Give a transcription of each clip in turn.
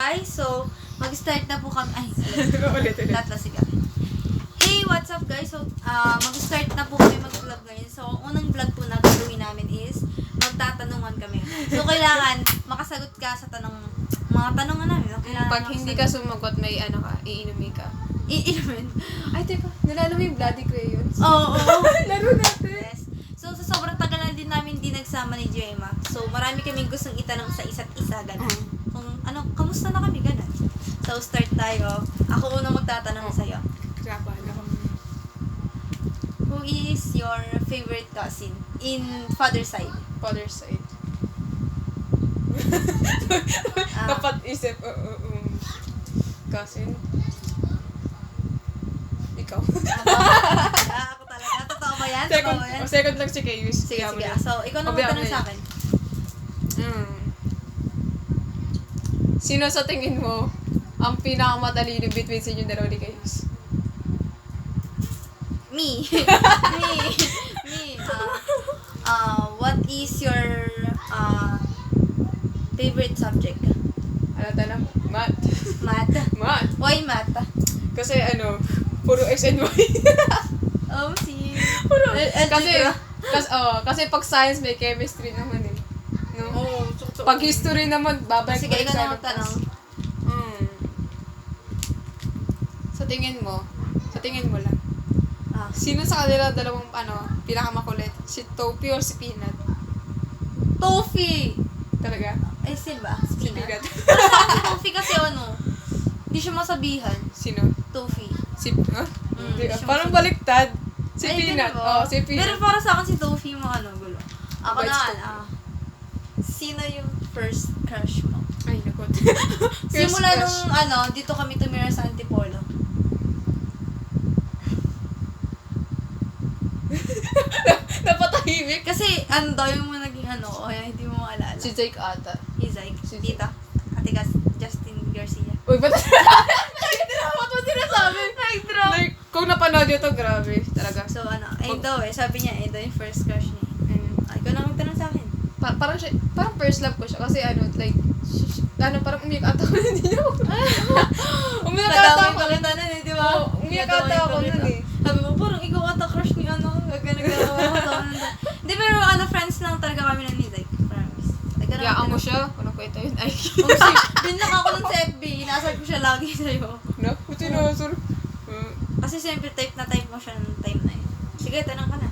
guys? So, mag-start na po kami. Ay, Ulit. tatlo sige. Hey, what's up guys? So, mag-start na po kami mag-vlog ngayon. So, unang vlog po na gagawin namin is magtatanungan kami. So, kailangan makasagot ka sa mga tanongan namin. Kailangan Pag hindi ka sumagot, may ano ka, iinumin ka. iinumin. Ay, teka, nalala mo yung Bloody Crayons? Oo. Laro natin. Yes. So, sa sobrang tagal na din namin di nagsama ni Gemma. So, marami kaming gustong itanong sa isa't isa, gano'n. Kung kamusta na kami, gano'n. So, start tayo. Ako unang magtatanong sa'yo. Grabe, ano. Who is your favorite cousin in father's side? Father's side. Ah. Dapat isip, cousin. Ikaw. Ako talaga. Totoo ba yan? Totoo ba yan? Second lang si Kayus. Sige. So, ikaw na magtanong sa akin. Sino sa tingin mo ang pinakamatalino between sa inyong dalawa ni Kayus? Me. Me. What is your favorite subject? Alata na, math. Math. Math. Why math? Kasi puro X and Y. Oh, si... Kasi pag science may chemistry naman eh. No? Oh, Pag history naman, babalik sige, ikaw na sa magtanong. Sa tingin mo lang. Sino sa kanila dalawang pinakamakulit? Si Topi or si Peanut? Tofi! Talaga? Ay, ba? Si Peanut. Peanut. Pero sa akin si Tofi kasi hindi siya masabihan. Sino? Tofi. Hindi, siya parang baliktad. Si Ay, Peanut. ganun ba? Si Peanut. Pero para sa akin si Tofi yung gulo. Ako Bites na, sino yung first crush mo? Ay, nakot. Simula nung dito kami tumira sa Antipolo. Napatahimik. Kasi, daw yung mga naging kaya hindi mo maalala. Si Jake ata. He's like, Tita. Ate Justin Garcia. Uy, ba't? Ba't mo sinasabi? Nag-drop. Like, kung napanood yun to, grabe. Talaga. So, daw sabi niya, daw yung first crush niya. Ikaw na magtanong sa akin. Parang first love ko siya. Kasi parang umiyak ata ako. Hindi niya ako. Umiyak ata ako. Di ba? Umiyak ata ako nun eh. Sabi mo, parang ikaw ata crush ni Hindi, pero friends lang talaga kami ng Nizay. Promise. Iyaan mo siya. Walang kwenta yun. Ay. Binlock ako nun sa FB. Inasar ko siya lagi sa'yo. No? Buti na, sir. Kasi siyempre type mo siya ng time na yun. Sige, tanong ka na.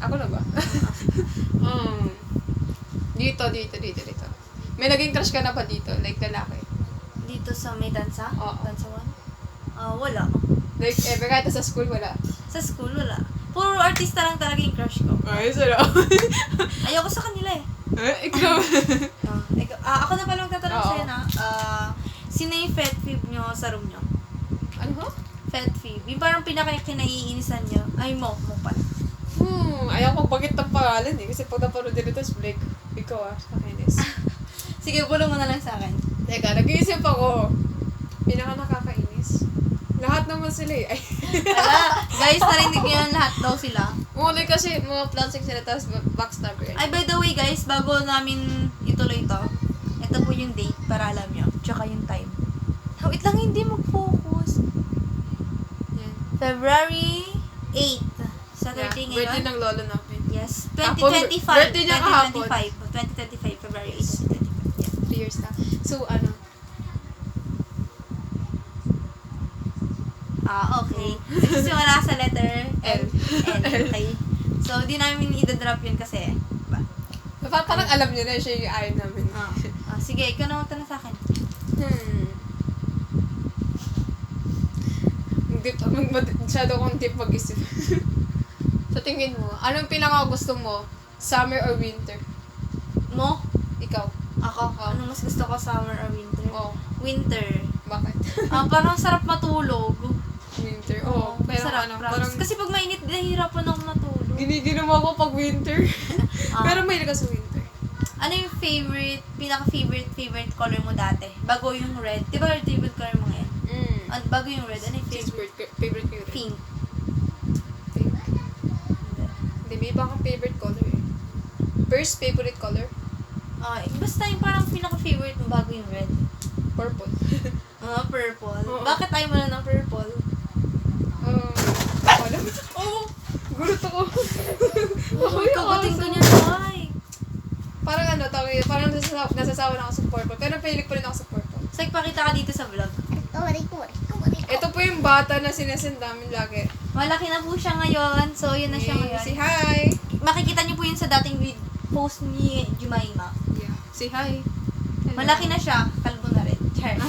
Ako na ba? Dito. May naging crush ka na ba dito? Like, lalaki? Dito sa may dansa? Oo. Dansa 1? Wala. Like, kahit sa school, wala? Sa school, wala. Puro artista lang talaga yung crush ko. Ay, sarap. Ayoko sa kanila eh. Ikaw. Ako na pala magtatanong Oo. sa'yo na. Sino yung pet peeve nyo sa room nyo? Ano ho? Pet peeve. Yung parang pinaka-kinaiinisan nyo. Ay, mo pala. Ayaw ko bagit ng pangalan eh. Kasi pag napanood din ito, Blake, ikaw sa kainis. Sige, bulong mo na lang sa akin. Teka, nag-iisip ako. Pinaka nakakainis. Lahat naman sila eh. Ay. Guys, narinig nyo yan lahat daw sila. Like kasi mga plastic sila, tapos backstabber. Ay, by the way guys, bago namin ituloy ito po yung date para alam nyo. Tsaka yung time. Wait lang, hindi mag-focus. Yan. February 8. Saturday ngayon. Birthday ng lolo namin. Yes. Birthday 2025. niya kahapon. 2025. February 8, 2025. Yeah. 3 years na. So, Okay. Simula sa letter L. Okay. So, di namin i-drop yun kasi. Parang alam niyo na siya yung ayaw namin. Sige, ikaw na magtanong sa akin. Masyado kong deep mag-isip. Sa tingin mo, anong pinaka-gusto mo? Summer or winter? Mo? Ikaw? Ako? Ano mas gusto ko, summer or winter? Winter. Bakit? Parang sarap matulog. Winter? Pero sarap, parang... Kasi pag mainit, nahihirapan ako matulog. Giniginom ako pag winter. Pero mahilig ka sa winter. Ano yung pinaka-favorite color mo dati? Bago yung red. Di ba favorite color mo ngayon? Bago yung red, ano yung favorite ko yung red? Pink. Hindi, may iba kang favorite color eh. First favorite color? Basta yung parang pinaka-favorite mo bago yung red. Purple. Purple. Oo. Bakit ayaw mo na ng purple? Alam mo? Oh, gulat ako. Uy, kagutin ko niya, ay. Parang ano, parang nasasawa na ako sa purple. Pero pilik pa rin ako sa purple. Say, pakita ka dito sa vlog. Ito po yung bata na sinasend namin lagi. Malaki na po siya ngayon. So, yun na siya ngayon. Si hi! Makikita niyo po yun sa dating post ni Jumaima. Yeah. Si hi! Hello. Malaki na siya. Kalbo na rin. Char.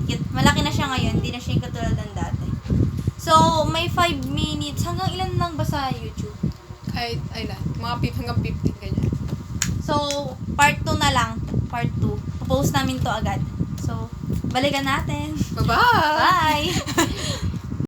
Cute. Malaki na siya ngayon. Hindi na siya yung katulad ng dati. So, may 5 minutes. Hanggang ilan lang ba sa YouTube? Kahit, mga hanggang 15 ganyan. So, part 2 na lang. Part 2. Popost namin to agad. So, balikan natin. Bye-bye! Bye!